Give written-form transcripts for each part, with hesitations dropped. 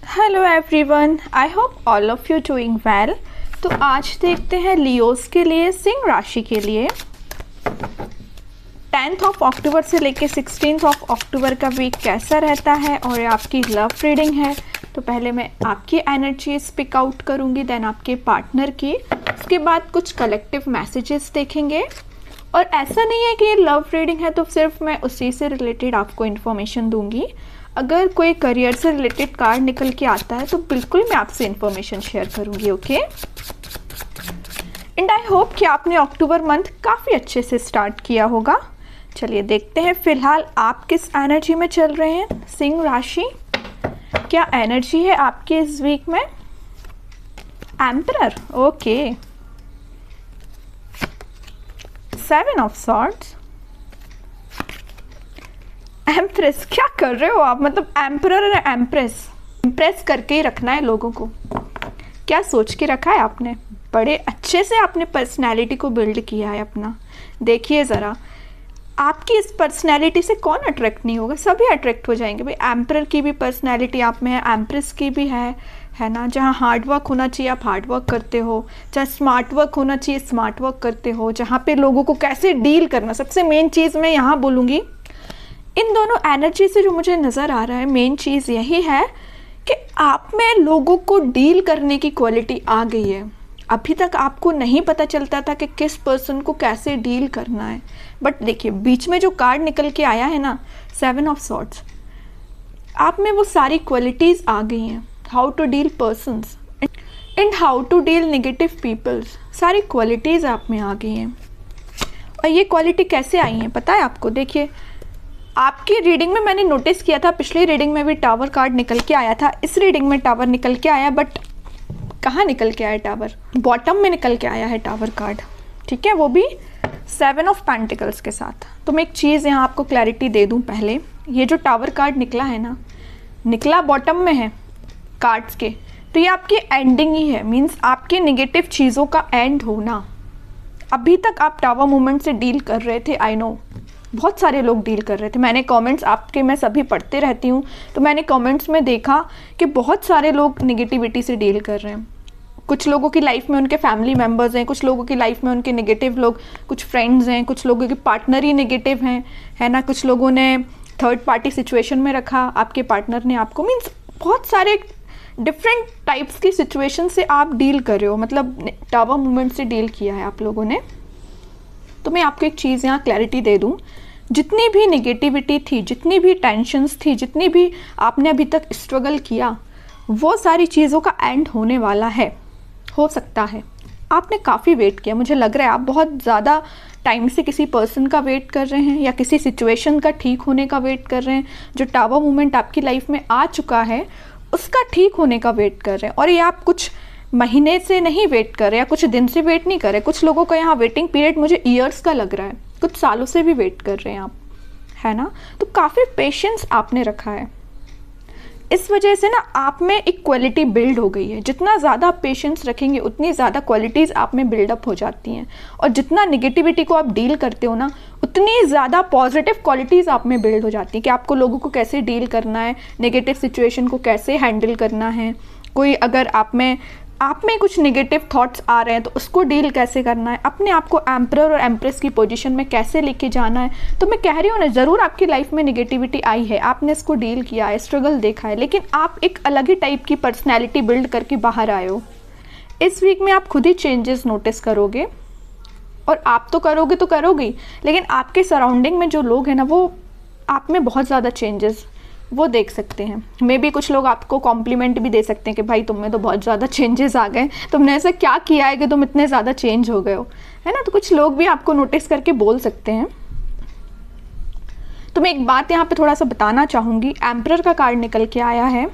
Hello everyone, I hope all of you doing well. तो आज देखते हैं लियोस के लिए, सिंह राशि के लिए 10 अक्टूबर से लेके 16 अक्टूबर का वीक कैसा रहता है और आपकी लव रीडिंग है। तो पहले मैं आपकी एनर्जीज पिक आउट करूँगी, देन आपके पार्टनर की, उसके बाद कुछ कलेक्टिव मैसेजेस देखेंगे। और ऐसा नहीं है कि ये लव रीडिंग है तो सिर्फ मैं उसी से रिलेटेड आपको इन्फॉर्मेशन दूंगी। अगर कोई करियर से रिलेटेड कार्ड निकल के आता है तो बिल्कुल मैं आपसे इन्फॉर्मेशन शेयर करूंगी, ओके। एंड आई होप कि आपने अक्टूबर मंथ काफ़ी अच्छे से स्टार्ट किया होगा। चलिए देखते हैं फिलहाल आप किस एनर्जी में चल रहे हैं। सिंह राशि, क्या एनर्जी है आपके इस वीक में? Emperor, okay. 7 of swords, empress, क्या कर रहे हो आप? मतलब एम्परर और एम्प्रेस, इम्प्रेस करके ही रखना है लोगों को। क्या सोच के रखा है आपने? बड़े अच्छे से आपने पर्सनैलिटी को बिल्ड किया है अपना। देखिए ज़रा, आपकी इस पर्सनैलिटी से कौन अट्रैक्ट नहीं होगा? सभी अट्रैक्ट हो जाएंगे भाई। एम्परर की भी पर्सनैलिटी आप में है, एम्प्रेस की भी है ना। जहाँ हार्ड वर्क होना चाहिए आप हार्ड वर्क करते हो, जहाँ स्मार्ट वर्क होना चाहिए स्मार्ट वर्क करते हो, जहाँ पे लोगों को कैसे डील करना, सबसे मेन चीज़ मैं यहाँ बोलूँगी, इन दोनों एनर्जी से जो मुझे नज़र आ रहा है मेन चीज़ यही है कि आप में लोगों को डील करने की क्वालिटी आ गई है। अभी तक आपको नहीं पता चलता था कि किस पर्सन को कैसे डील करना है, बट देखिए बीच में जो कार्ड निकल के आया है ना, 7 ऑफ सॉर्ड्स, आप में वो सारी क्वालिटीज़ आ गई हैं। How to deal persons and how to deal negative peoples, सारी क्वालिटीज़ आप में आ गई हैं। और ये क्वालिटी कैसे आई हैं पता है आपको? देखिए आपकी रीडिंग में मैंने नोटिस किया था, पिछली रीडिंग में भी टावर कार्ड निकल के आया था, इस रीडिंग में टावर निकल के आया, बट कहाँ निकल के आया टावर? बॉटम में निकल के आया है टावर कार्ड, ठीक है, वो भी 7 ऑफ पेंटिकल्स के साथ। तो मैं एक चीज़ यहाँ आपको क्लैरिटी दे दूँ पहले, ये जो टावर कार्ड निकला है ना, निकला बॉटम में है कार्ड्स के, तो ये आपकी एंडिंग ही है, मीन्स आपके नेगेटिव चीज़ों का एंड होना। अभी तक आप टावर मूवमेंट से डील कर रहे थे, आई नो बहुत सारे लोग डील कर रहे थे। मैंने कमेंट्स आपके, मैं सभी पढ़ते रहती हूँ, तो मैंने कमेंट्स में देखा कि बहुत सारे लोग नेगेटिविटी से डील कर रहे हैं। कुछ लोगों की लाइफ में उनके फैमिली मेम्बर्स हैं, कुछ लोगों की लाइफ में उनके नेगेटिव लोग, कुछ फ्रेंड्स हैं, कुछ लोगों के पार्टनर ही नेगेटिव हैं, है ना। कुछ लोगों ने थर्ड पार्टी सिचुएशन में रखा, आपके पार्टनर ने आपको, मीन्स बहुत सारे डिफरेंट टाइप्स की सिचुएशन से आप डील कर रहे हो, मतलब टावर मूवमेंट से डील किया है आप लोगों ने। तो मैं आपको एक चीज़ यहाँ क्लैरिटी दे दूँ, जितनी भी नेगेटिविटी थी, जितनी भी टेंशन्स थी, जितनी भी आपने अभी तक स्ट्रगल किया, वो सारी चीज़ों का एंड होने वाला है। हो सकता है आपने काफ़ी वेट किया, मुझे लग रहा है आप बहुत ज़्यादा टाइम से किसी पर्सन का वेट कर रहे हैं या किसी सिचुएशन का ठीक होने का वेट कर रहे हैं। जो टावर मूवमेंट आपकी लाइफ में आ चुका है उसका ठीक होने का वेट कर रहे हैं, और ये आप कुछ महीने से नहीं वेट कर रहे या कुछ दिन से वेट नहीं कर रहे। कुछ लोगों का यहाँ वेटिंग पीरियड मुझे ईयर्स का लग रहा है, कुछ सालों से भी वेट कर रहे हैं आप, है ना। तो काफ़ी पेशेंस आपने रखा है, इस वजह से ना आप में एक क्वालिटी बिल्ड हो गई है। जितना ज़्यादा आप पेशेंस रखेंगे उतनी ज़्यादा क्वालिटीज़ आप में बिल्डअप हो जाती हैं, और जितना नेगेटिविटी को आप डील करते हो ना, उतनी ज़्यादा पॉजिटिव क्वालिटीज़ आप में बिल्ड हो जाती हैं कि आपको लोगों को कैसे डील करना है, नेगेटिव सिचुएशन को कैसे हैंडल करना है। कोई अगर आप में कुछ नेगेटिव थॉट्स आ रहे हैं तो उसको डील कैसे करना है, अपने आप को एम्परर और एम्प्रेस की पोजीशन में कैसे लेके जाना है। तो मैं कह रही हूँ ना, ज़रूर आपकी लाइफ में नेगेटिविटी आई है, आपने इसको डील किया है, स्ट्रगल देखा है, लेकिन आप एक अलग ही टाइप की पर्सनैलिटी बिल्ड करके बाहर आए हो। इस वीक में आप खुद ही चेंजेस नोटिस करोगे, और आप तो करोगे तो करोगे ही, लेकिन आपके सराउंडिंग में जो लोग हैं ना, वो आप में बहुत ज़्यादा चेंजेस वो देख सकते हैं। मे बी कुछ लोग आपको कॉम्प्लीमेंट भी दे सकते हैं कि भाई तुम में तो बहुत ज़्यादा चेंजेस आ गए, तुमने ऐसा क्या किया है कि तुम इतने ज़्यादा चेंज हो गए हो, है ना। तो कुछ लोग भी आपको नोटिस करके बोल सकते हैं। तो मैं एक बात यहाँ पे थोड़ा सा बताना चाहूँगी, एम्परर का कार्ड निकल के आया है,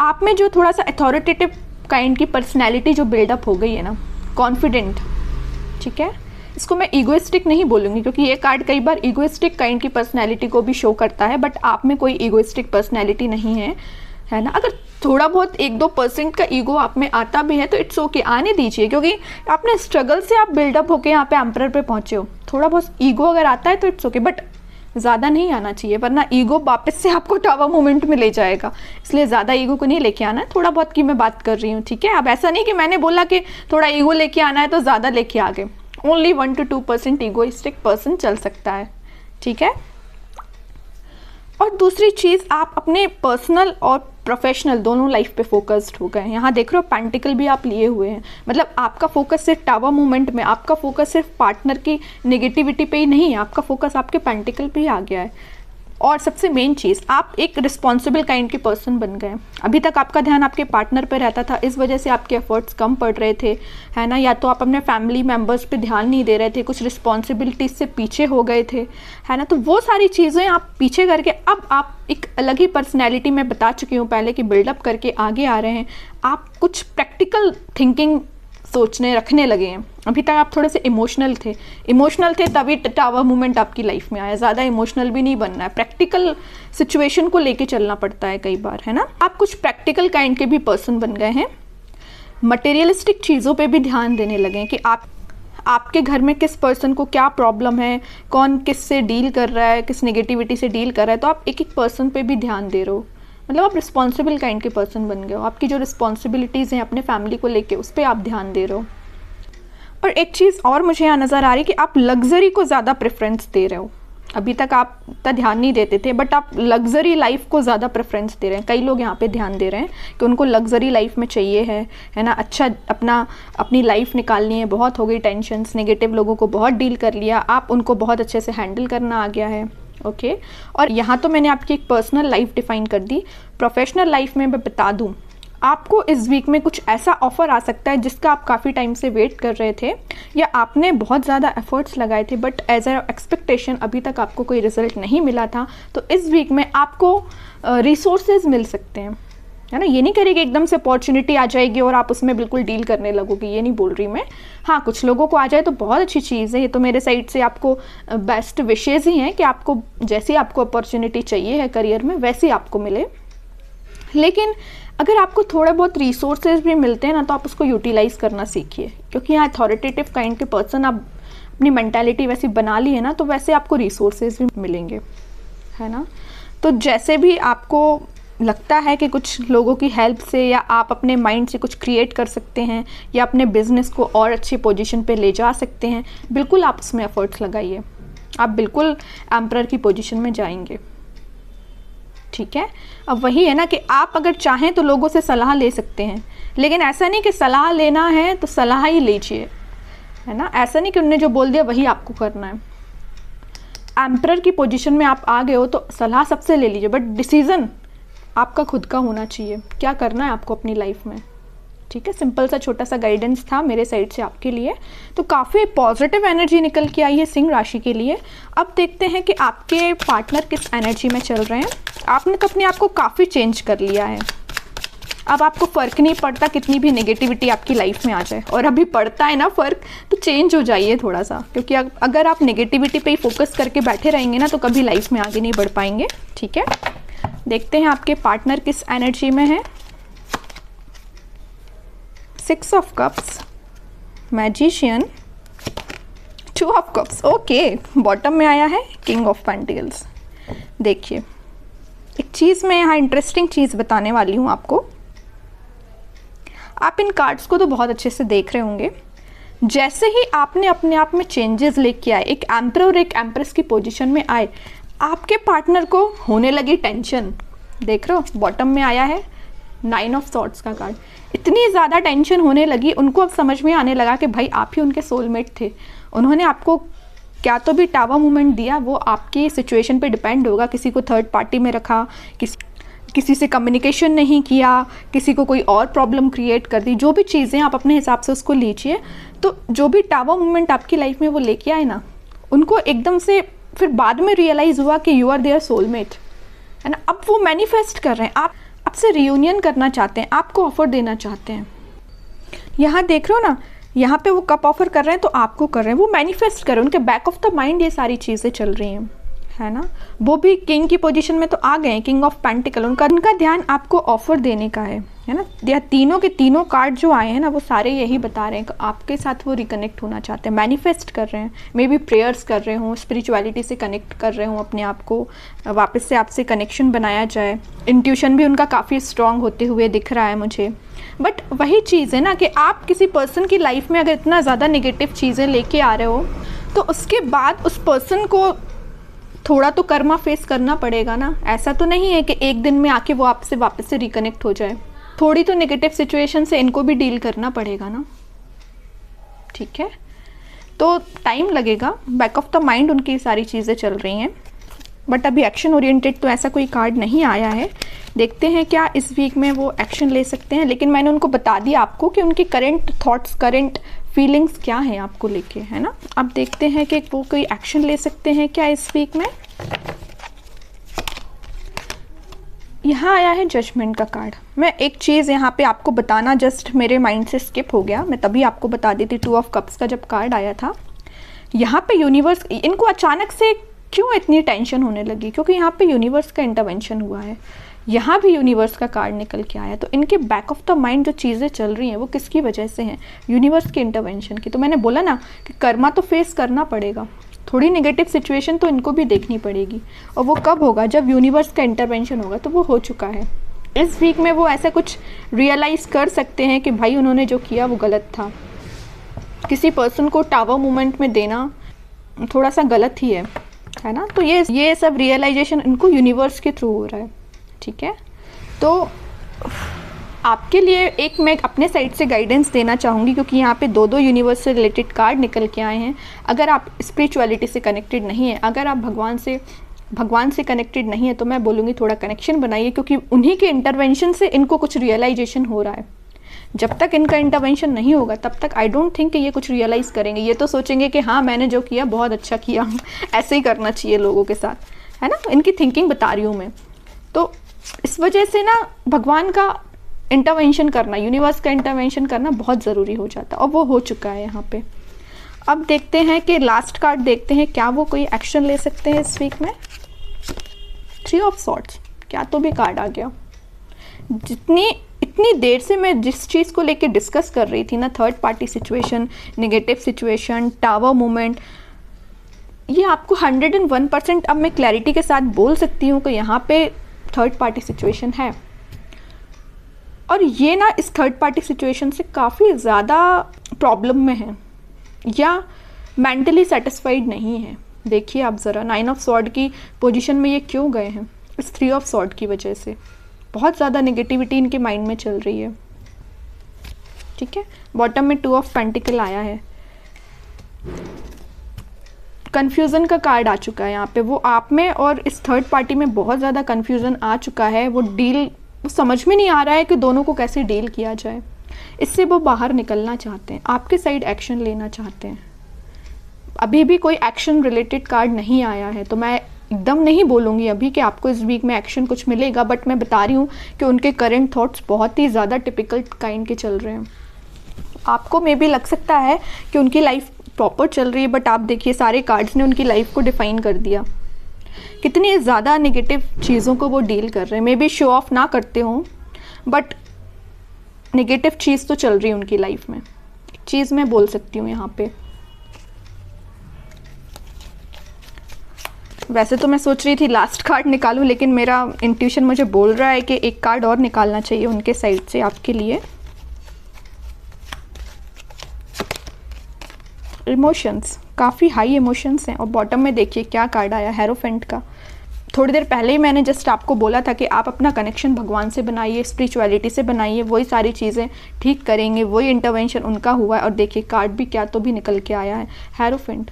आप में जो थोड़ा सा अथॉरिटेटिव काइंड की पर्सनैलिटी जो बिल्डअप हो गई है ना, कॉन्फिडेंट, ठीक है। इसको मैं ईगोइस्टिक नहीं बोलूँगी क्योंकि ये कार्ड कई बार ईगोइस्टिक काइंड की पर्सनैलिटी को भी शो करता है, बट आप में कोई ईगोइस्टिक पर्सनैलिटी नहीं है ना। अगर थोड़ा बहुत 1-2% का ईगो आप में आता भी है तो इट्स ओके, आने दीजिए, क्योंकि आपने स्ट्रगल से आप बिल्डअप होके यहाँ पे एम्परर पे पहुँचे हो। थोड़ा बहुत ईगो अगर आता है तो इट्स ओके, बट ज़्यादा नहीं आना चाहिए, वरना ईगो वापस से आपको टावर मोमेंट में ले जाएगा। इसलिए ज़्यादा ईगो को नहीं लेके आना है, थोड़ा बहुत की मैं बात कर रही हूँ, ठीक है। अब ऐसा नहीं कि मैंने बोला कि थोड़ा ईगो लेके आना है तो ज़्यादा लेके आ गए। ओनली 1 to 2% ईगोइस्टिक पर्सन चल सकता है, ठीक है। और दूसरी चीज़, आप अपने पर्सनल और प्रोफेशनल दोनों लाइफ पे फोकस्ड हो गए। यहाँ देख रहे हो पेंटिकल भी आप लिए हुए हैं, मतलब आपका फोकस सिर्फ टावर मूवमेंट में, आपका फोकस सिर्फ पार्टनर की नेगेटिविटी पे ही नहीं है, आपका फोकस आपके पेंटिकल पे ही आ गया है। और सबसे मेन चीज़, आप एक रिस्पॉन्सिबल काइंड के पर्सन बन गए। अभी तक आपका ध्यान आपके पार्टनर पे रहता था, इस वजह से आपके एफर्ट्स कम पड़ रहे थे, है ना। या तो आप अपने फैमिली मेम्बर्स पे ध्यान नहीं दे रहे थे, कुछ रिस्पॉन्सिबिलिटीज से पीछे हो गए थे, है ना। तो वो सारी चीज़ें आप पीछे करके अब आप एक अलग ही पर्सनैलिटी में बता चुकी हूँ पहले कि बिल्डअप करके आगे आ रहे हैं। आप कुछ प्रैक्टिकल थिंकिंग सोचने रखने लगे हैं। अभी तक आप थोड़े से इमोशनल थे तभी टावर मूवमेंट आपकी लाइफ में आया। ज़्यादा इमोशनल भी नहीं बनना है, प्रैक्टिकल सिचुएशन को लेके चलना पड़ता है कई बार, है ना। आप कुछ प्रैक्टिकल काइंड के भी पर्सन बन गए हैं। मटेरियलिस्टिक चीज़ों पे भी ध्यान देने लगे कि आपके घर में किस पर्सन को क्या प्रॉब्लम है, कौन किस से डील कर रहा है, किस नेगेटिविटी से डील कर रहा है, तो आप एक एक पर्सन पे भी ध्यान दे रहे हो। मतलब आप रिस्पॉन्सिबल काइंड के पर्सन बन गए हो। आपकी जो रिस्पॉन्सिबिलिटीज़ हैं अपने फैमिली को लेके, उस पर आप ध्यान दे रहे हो। और एक चीज़ और मुझे यहाँ नज़र आ रही है कि आप लग्जरी को ज़्यादा प्रेफरेंस दे रहे हो। अभी तक आप इतना ध्यान नहीं देते थे, बट आप लग्जरी लाइफ को ज़्यादा प्रेफरेंस दे रहे हैं। कई लोग यहाँ पे ध्यान दे रहे हैं कि उनको लग्जरी लाइफ में चाहिए है ना। अच्छा अपनी लाइफ निकालनी है, बहुत हो गई टेंशन्स, नेगेटिव लोगों को बहुत डील कर लिया, आप उनको बहुत अच्छे से हैंडल करना आ गया है, ओके। और यहाँ तो मैंने आपकी एक पर्सनल लाइफ डिफाइन कर दी। प्रोफेशनल लाइफ में मैं बता दूँ, आपको इस वीक में कुछ ऐसा ऑफ़र आ सकता है जिसका आप काफ़ी टाइम से वेट कर रहे थे, या आपने बहुत ज़्यादा एफर्ट्स लगाए थे, बट एज अ एक्सपेक्टेशन अभी तक आपको कोई रिजल्ट नहीं मिला था। तो इस वीक में आपको रिसोर्सेज मिल सकते हैं, है ना। ये नहीं करेगी एकदम से अपॉर्चुनिटी आ जाएगी और आप उसमें बिल्कुल डील करने लगोगे, ये नहीं बोल रही मैं। हाँ, कुछ लोगों को आ जाए तो बहुत अच्छी चीज़ है। ये तो मेरे साइड से आपको बेस्ट विशेज़ ही हैं कि आपको जैसी आपको अपॉर्चुनिटी चाहिए है करियर में, वैसी आपको मिले। लेकिन अगर आपको थोड़े बहुत रिसोर्सेज भी मिलते हैं ना, तो आप उसको यूटिलाइज़ करना सीखिए, क्योंकि यहाँ अथॉरिटेटिव काइंड के पर्सन आप अपनी मेंटालिटी वैसी बना ली है ना, तो वैसे आपको रिसोर्सेज भी मिलेंगे, है ना। तो जैसे भी आपको लगता है कि कुछ लोगों की हेल्प से या आप अपने माइंड से कुछ क्रिएट कर सकते हैं या अपने बिजनेस को और अच्छी पोजीशन पे ले जा सकते हैं, बिल्कुल आप उसमें एफर्ट्स लगाइए। आप बिल्कुल एम्परर की पोजीशन में जाएंगे, ठीक है। अब वही है ना कि आप अगर चाहें तो लोगों से सलाह ले सकते हैं, लेकिन ऐसा नहीं कि सलाह लेना है तो सलाह ही लीजिए, है ना। ऐसा नहीं कि उन्होंने जो बोल दिया वही आपको करना है। एम्परर की पोजीशन में आप आ गए हो तो सलाह सबसे ले लीजिए, बट डिसीज़न आपका खुद का होना चाहिए, क्या करना है आपको अपनी लाइफ में, ठीक है। सिंपल सा छोटा सा गाइडेंस था मेरे साइड से आपके लिए। तो काफ़ी पॉजिटिव एनर्जी निकल के आई है सिंह राशि के लिए। अब देखते हैं कि आपके पार्टनर किस एनर्जी में चल रहे हैं। आपने तो अपने आप को काफ़ी चेंज कर लिया है। अब आपको फ़र्क नहीं पड़ता कितनी भी नेगेटिविटी आपकी लाइफ में आ जाए, और अभी पड़ता है ना फ़र्क, तो चेंज हो जाइए थोड़ा सा, क्योंकि अगर आप नेगेटिविटी पे ही फोकस करके बैठे रहेंगे ना, तो कभी लाइफ में आगे नहीं बढ़ पाएंगे, ठीक है। देखते हैं आपके पार्टनर किस एनर्जी में है। 6 of cups, magician, 2 of cups, okay. Bottom में आया है किंग ऑफ पेंटिकल्स। देखिए, एक चीज़ मैं यहाँ इंटरेस्टिंग चीज़ बताने वाली हूँ आपको। आप इन कार्ड्स को तो बहुत अच्छे से देख रहे होंगे। जैसे ही आपने अपने आप में चेंजेस लेके आए, एक एम्परर और एक एम्प्रेस की पोजीशन में आए, आपके पार्टनर को होने लगी टेंशन। देख रहे हो, बॉटम में आया है 9 ऑफ सॉर्ड्स का कार्ड। इतनी ज़्यादा टेंशन होने लगी, उनको अब समझ में आने लगा कि भाई आप ही उनके सोलमेट थे। उन्होंने आपको क्या तो भी टावर मूवमेंट दिया, वो आपकी सिचुएशन पे डिपेंड होगा। किसी को थर्ड पार्टी में रखा, किसी से कम्युनिकेशन नहीं किया, किसी को कोई और प्रॉब्लम क्रिएट कर दी, जो भी चीज़ें आप अपने हिसाब से उसको लीजिए। तो जो भी टावर मूवमेंट आपकी लाइफ में वो लेके आए ना, उनको एकदम से फिर बाद में रियलाइज़ हुआ कि यू आर देयर सोलमेट, है ना। अब वो मैनिफेस्ट कर रहे हैं, आप आपसे रियूनियन करना चाहते हैं, आपको ऑफर देना चाहते हैं। यहाँ देख रहे हो ना, यहाँ पे वो कप ऑफर कर रहे हैं तो आपको कर रहे हैं, वो मैनिफेस्ट कर रहे हैं, उनके बैक ऑफ द माइंड ये सारी चीज़ें चल रही हैं, है ना, वो भी किंग की पोजीशन में तो आ गए हैं, किंग ऑफ पेंटिकल, उनका ध्यान आपको ऑफर देने का है ना। यह तीनों के तीनों कार्ड जो आए हैं ना, वो सारे यही बता रहे हैं कि आपके साथ वो रिकनेक्ट होना चाहते हैं, मैनिफेस्ट कर रहे हैं, मे बी प्रेयर्स कर रहे हों, स्पिरिचुअलिटी से कनेक्ट कर रहे हों, अपने आप को वापस से आपसे कनेक्शन बनाया जाए। इंट्यूशन भी उनका काफ़ी स्ट्रांग होते हुए दिख रहा है मुझे। बट वही चीज़ है ना कि आप किसी पर्सन की लाइफ में अगर इतना ज़्यादा नेगेटिव चीज़ें लेके आ रहे हो, तो उसके बाद उस पर्सन को थोड़ा तो कर्मा फेस करना पड़ेगा ना। ऐसा तो नहीं है कि एक दिन में आके वो आपसे वापस से रिकनेक्ट हो जाए, थोड़ी तो नेगेटिव सिचुएशन से इनको भी डील करना पड़ेगा ना। ठीक है, तो टाइम लगेगा, बैक ऑफ द माइंड उनकी सारी चीज़ें चल रही हैं, बट अभी एक्शन ओरिएंटेड तो ऐसा कोई कार्ड नहीं आया है। देखते हैं क्या इस वीक में वो एक्शन ले सकते हैं। लेकिन मैंने उनको बता दिया आपको कि उनके करंट थॉट्स, करंट फीलिंग्स क्या हैं आपको लेके, है ना। अब देखते हैं कि वो कोई एक्शन ले सकते हैं क्या इस वीक में। यहाँ आया है जजमेंट का कार्ड। मैं एक चीज़ यहाँ पे आपको बताना जस्ट मेरे माइंड से स्किप हो गया, मैं तभी आपको बता देती। 2 ऑफ कप्स का जब कार्ड आया था, यहाँ पे यूनिवर्स, इनको अचानक से क्यों इतनी टेंशन होने लगी, क्योंकि यहाँ पे यूनिवर्स का इंटरवेंशन हुआ है। यहाँ भी यूनिवर्स का कार्ड निकल के आया, तो इनके बैक ऑफ द माइंड जो चीज़ें चल रही हैं वो किसकी वजह से हैं, यूनिवर्स के इंटरवेंशन की। तो मैंने बोला ना कि कर्मा तो फेस करना पड़ेगा, थोड़ी नेगेटिव सिचुएशन तो इनको भी देखनी पड़ेगी, और वो कब होगा, जब यूनिवर्स का इंटरवेंशन होगा। तो वो हो चुका है। इस वीक में वो ऐसा कुछ रियलाइज़ कर सकते हैं कि भाई उन्होंने जो किया वो गलत था। किसी पर्सन को टावर मूवमेंट में देना थोड़ा सा गलत ही है ना। तो ये सब रियलाइजेशन इनको यूनिवर्स के थ्रू हो रहा है। ठीक है, तो आपके लिए एक मैं अपने साइड से गाइडेंस देना चाहूँगी, क्योंकि यहाँ पे 2 यूनिवर्स से रिलेटेड कार्ड निकल के आए हैं। अगर आप स्पिरिचुअलिटी से कनेक्टेड नहीं है, अगर आप भगवान से कनेक्टेड नहीं है, तो मैं बोलूँगी थोड़ा कनेक्शन बनाइए, क्योंकि उन्हीं के इंटरवेंशन से इनको कुछ रियलाइजेशन हो रहा है। जब तक इनका इंटरवेंशन नहीं होगा तब तक आई डोंट थिंक कि ये कुछ रियलाइज़ करेंगे। ये तो सोचेंगे कि हाँ मैंने जो किया बहुत अच्छा किया, ऐसे ही करना चाहिए लोगों के साथ, है ना। इनकी थिंकिंग बता रही हूँ मैं। तो इस वजह से ना भगवान का इंटरवेंशन करना, यूनिवर्स का इंटरवेंशन करना बहुत ज़रूरी हो जाता है, और वो हो चुका है यहाँ पे। अब देखते हैं कि लास्ट कार्ड देखते हैं, क्या वो कोई एक्शन ले सकते हैं इस वीक में। 3 ऑफ सॉर्ड्स, क्या तो भी कार्ड आ गया। इतनी देर से मैं जिस चीज़ को लेके डिस्कस कर रही थी ना, third party situation, negative situation, tower movement, ये आपको 101% अब मैं क्लैरिटी के साथ बोल सकती हूँ कि यहाँ पे थर्ड पार्टी सिचुएशन है। और ये ना इस थर्ड पार्टी सिचुएशन से काफ़ी ज़्यादा प्रॉब्लम में है, या मेंटली सेटिस्फाइड नहीं है। देखिए आप ज़रा 9 ऑफ सॉर्ड की पोजीशन में ये क्यों गए हैं, इस 3 ऑफ सॉर्ड की वजह से। बहुत ज़्यादा नेगेटिविटी इनके माइंड में चल रही है। ठीक है, बॉटम में 2 ऑफ पेंटिकल आया है। कन्फ्यूज़न का कार्ड आ चुका है यहाँ पे। वो आप में और इस थर्ड पार्टी में बहुत ज़्यादा कन्फ्यूज़न आ चुका है। वो समझ में नहीं आ रहा है कि दोनों को कैसे डील किया जाए। इससे वो बाहर निकलना चाहते हैं, आपके साइड एक्शन लेना चाहते हैं। अभी भी कोई एक्शन रिलेटेड कार्ड नहीं आया है, तो मैं एकदम नहीं बोलूँगी अभी कि आपको इस वीक में एक्शन कुछ मिलेगा, बट मैं बता रही हूँ कि उनके करंट थॉट्स बहुत ही ज़्यादा टिपिकल काइंड के चल रहे हैं। आपको मे बी लग सकता है कि उनकी लाइफ प्रॉपर चल रही है, बट आप देखिए सारे कार्ड्स ने उनकी लाइफ को डिफाइन कर दिया। कितनी ज़्यादा नेगेटिव चीज़ों को वो डील कर रहे हैं। मे बी शो ऑफ ना करते हों, बट नेगेटिव चीज़ तो चल रही है उनकी लाइफ में। एक चीज़ मैं बोल सकती हूँ यहाँ पे। वैसे तो मैं सोच रही थी लास्ट कार्ड निकालूं, लेकिन मेरा इंट्यूशन मुझे बोल रहा है कि एक कार्ड और निकालना चाहिए उनके साइड से आपके लिए। इमोशंस, काफ़ी हाई इमोशंस हैं। और बॉटम में देखिए क्या कार्ड आया, हेरोफेंट का। थोड़ी देर पहले ही मैंने जस्ट आपको बोला था कि आप अपना कनेक्शन भगवान से बनाइए, स्पिरिचुअलिटी से बनाइए, वही सारी चीज़ें ठीक करेंगे, वही इंटरवेंशन उनका हुआ है। और देखिए कार्ड भी क्या तो भी निकल के आया है, हेरोफेंट।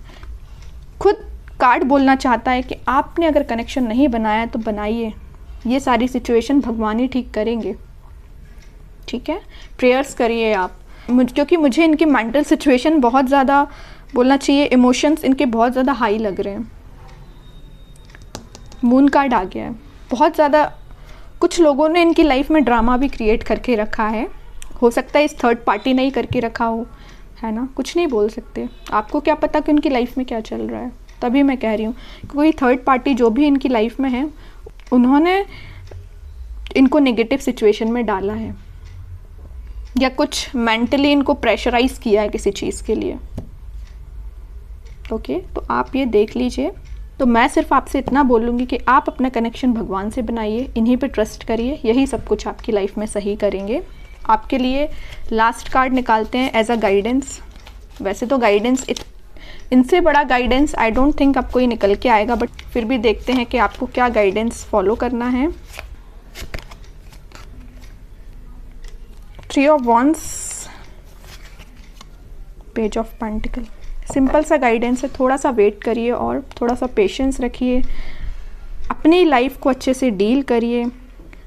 खुद कार्ड बोलना चाहता है कि आपने अगर कनेक्शन नहीं बनाया तो बनाइए, ये सारी सिचुएशन भगवान ही ठीक करेंगे। ठीक है, प्रेयर्स करिए आप, क्योंकि मुझे इनकी मेंटल सिचुएशन बहुत ज़्यादा, बोलना चाहिए इमोशंस इनके बहुत ज़्यादा हाई लग रहे हैं। मून कार्ड आ गया है। बहुत ज़्यादा कुछ लोगों ने इनकी लाइफ में ड्रामा भी क्रिएट करके रखा है। हो सकता है इस थर्ड पार्टी ने ही करके रखा हो, है ना, कुछ नहीं बोल सकते। आपको क्या पता कि उनकी लाइफ में क्या चल रहा है। तभी मैं कह रही हूँ कोई थर्ड पार्टी जो भी इनकी लाइफ में है उन्होंने इनको नेगेटिव सिचुएशन में डाला है या कुछ मेंटली इनको प्रेशराइज किया है किसी चीज़ के लिए। ओके, तो आप ये देख लीजिए। तो मैं सिर्फ आपसे इतना बोलूँगी कि आप अपना कनेक्शन भगवान से बनाइए, इन्हीं पे ट्रस्ट करिए, यही सब कुछ आपकी लाइफ में सही करेंगे। आपके लिए लास्ट कार्ड निकालते हैं एज अ गाइडेंस। वैसे तो गाइडेंस इनसे बड़ा गाइडेंस आई डोंट थिंक आपको ये निकल के आएगा, बट फिर भी देखते हैं कि आपको क्या गाइडेंस फॉलो करना है। 3 of wands, page of pentacle. Simple सा गाइडेंस है, थोड़ा सा वेट करिए और थोड़ा सा पेशेंस रखिए, अपनी लाइफ को अच्छे से डील करिए,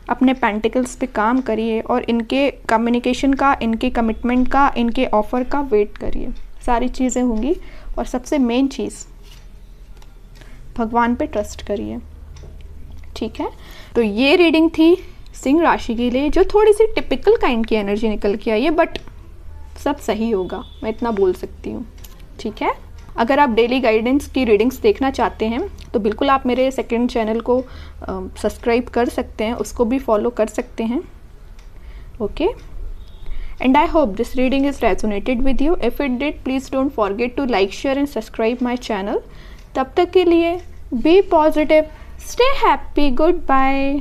अपने पेंटिकल्स पे काम करिए और इनके कम्युनिकेशन का, इनके कमिटमेंट का, इनके ऑफ़र का वेट करिए। सारी चीज़ें होंगी और सबसे मेन चीज़ भगवान पे ट्रस्ट करिए। ठीक है, तो ये रीडिंग थी सिंह राशि के लिए, जो थोड़ी सी टिपिकल काइंड की एनर्जी निकल के आई है, बट सब सही होगा, मैं इतना बोल सकती हूँ। ठीक है, अगर आप डेली गाइडेंस की रीडिंग्स देखना चाहते हैं तो बिल्कुल आप मेरे सेकंड चैनल को सब्सक्राइब कर सकते हैं, उसको भी फॉलो कर सकते हैं। Okay, and I hope this reading is resonated with you. If it did, please don't forget to like, share and subscribe my channel. तब तक के लिए be positive, stay happy, good bye.